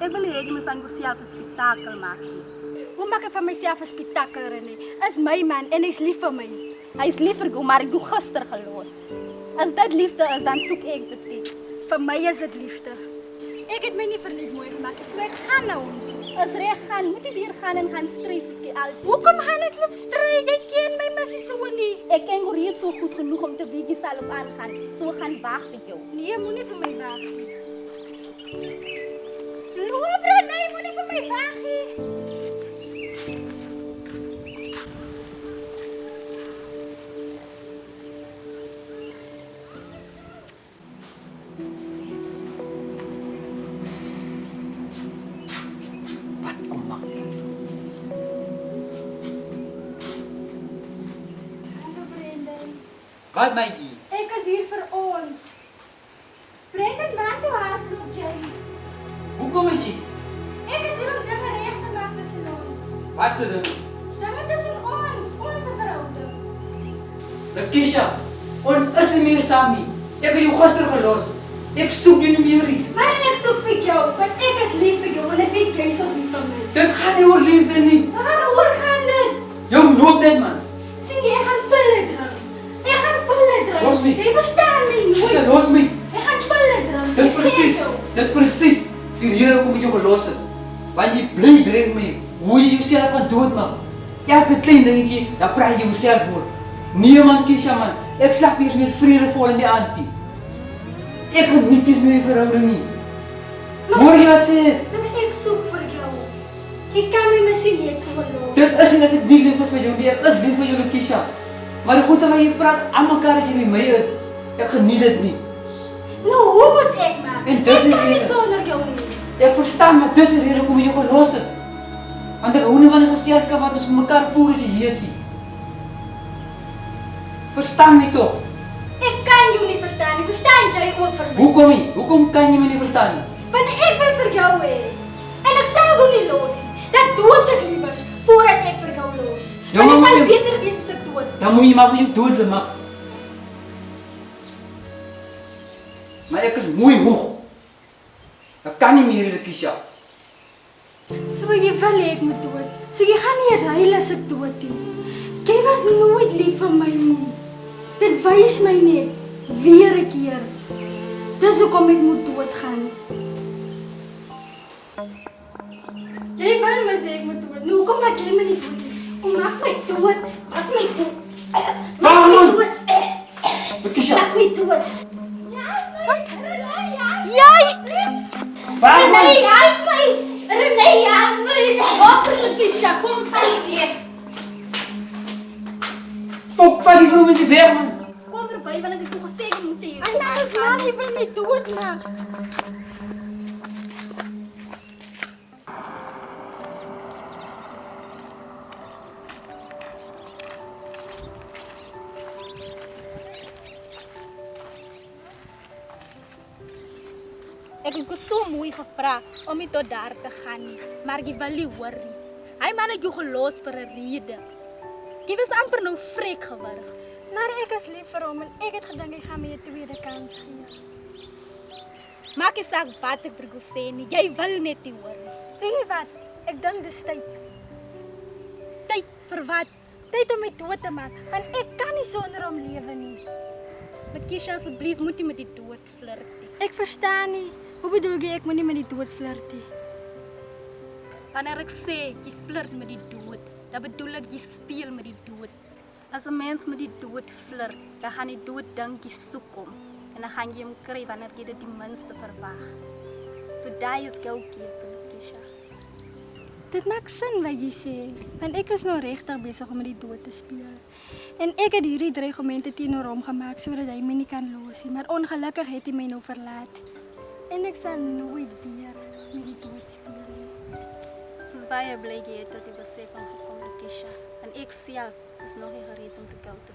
Ik wil hê jy moet van jouself 'n spektakel maak. Hoe maak ek van myself 'n spektakel, René? Is my man en hy's lief vir my. Hy's lief vir jou, maar ek het gister gelos. As dit liefde is, dan soek ek dit nie. Vir my is dit liefde. Ek het my nie verniet mooi gemaak, so ek gaan nou. As reg gaan, moet jy weer gaan en gaan stry soos jy altyd. Hoekom gaan ek loop stry? Jy ken my missie so nie. Ek ken jou reeds so goed genoeg om te weet jy sal op aangaan. So gaan wag vir jou. Nee, moenie vir my wag nie. Loop, René, moenie vir my wag nie. Wat maatjie? Ek is hier vir ons. Brendan, wat hoe hardloop jy? Hoekom is jy? Ek is hier om dinge reg te maak tussen ons. Wat se ding? Dinge tussen ons verhouding. Lakeisha, ons is nie meer saam nie. Ek het jou gister gelos. Ek soek jou nie meer nie. Maar ek soek vir jou, want ek is lief vir jou en ek weet jy is ook lief vir my. Dit gaan nie oor liefde nie. Waaroor gaan dit? Jou loop net man. Sien jy, ek gaan pille drink. Ek gaan pille drink. Los my. Jy verstaan my nie. Lakeisha, los my. Ek gaan pille drink. Dis Ek sê presies. so. Dis presies die rede hoekom ek jou gelos het. Want jy bly drink my. Hoe jy jouself van dood maak. Elke klein dingetjie, dan praat jy jouself oor. Nee man, Keisha man. Ek slaap eers meer vredevol in die aand nie. Ek geniet nie meer verhouding nie. Hoor jy wat sê? Maar ek soek vir jou. Jy kan my missie net so los. Dit is nie dat ek nie lief is vir jou nie. Ek is lief vir jou, Lakeisha. Maar die goeie wat jy praat aan mekaar as jy by my is, ek geniet dit nie. Nou, hoe moet ek maak? En dis Ek nie kan nie rede. sonder jou nie. Ek verstaan, maar dis die rede hoekom ek jou gelos het. Want ek hou nie van 'n geselskap wat ons mekaar voer as 'n jesie. Verstaan my tog. Ek kan jou nie verstaan nie. Verstaan jy ook vir my? Hoekom nie? Hoekom kan jy my nie verstaan nie? Want ek wil vir jou hê. En ek sal jou nie los nie. Dat dood ek liewers voordat ek vir jou los. Ja, Want dit maar sal moet jy- beter wees as ek dood. Dan moet jy maar vir jou dood maak. Maar ek is mooi moeg. Ek kan nie meer, Lakeisha. So jy wil hê ek moet dood. So jy gaan nie eers huil as ek dood nie. Jy was nooit lief vir my nie. Dit wys my net weer 'n keer. Dis hoekom ek moet doodgaan. Jy wil my sê ek moet dood. Nou hoekom maak jy my nie dood nie? Kom maak my dood. Maak my dood. Maak my dood. Lakeisha. Maak my dood. Jy! René, help my! René, help my! Offer Lakeisha, kom sal weer. Fok, vat die vloer met die weg man. Kom verby want ek het jou gesê jy moet hier. En dan is man, jy wil my dood maak. Ek het jou so mooi gevra om nie tot daar te gaan nie, maar jy wil nie hoor nie. Hy man het jou gelos vir 'n rede. Jy was amper nou vrek geword. Maar ek is lief vir hom en ek het gedink hy gaan my 'n tweede kans gee. Maak nie saak wat ek vir jou sê nie, jy wil net nie hoor nie. Weet jy wat? Ek dink dis tyd. Tyd vir wat? Tyd om my dood te maak, want ek kan nie sonder hom lewe nie. Lakeisha, asseblief moet jy met die dood flirt nie. Ek verstaan nie. Hoe bedoel jy ek moet nie met die dood flirt nie? Wanneer ek sê jy flirt met die dood, dan bedoel ek jy speel met die dood. As 'n mens met die dood flirt, dan gaan die dood dink jy soek hom en dan gaan jy hom kry wanneer jy dit die minste verwag. So daai is jou keuse, Lakeisha. Dit maak sin wat jy sê, want ek is nou regtig besig om met die dood te speel. En ek het hierdie dreigemente teenoor hom gemaak sodat hy my nie kan los nie, maar ongelukkig het hy my nou verlaat. En ek sal nooit weer met die dood speel nie. Ek is baie bly jy het tot die besef van gekom, Lakeisha. En ek self is nog nie gereed om te gou te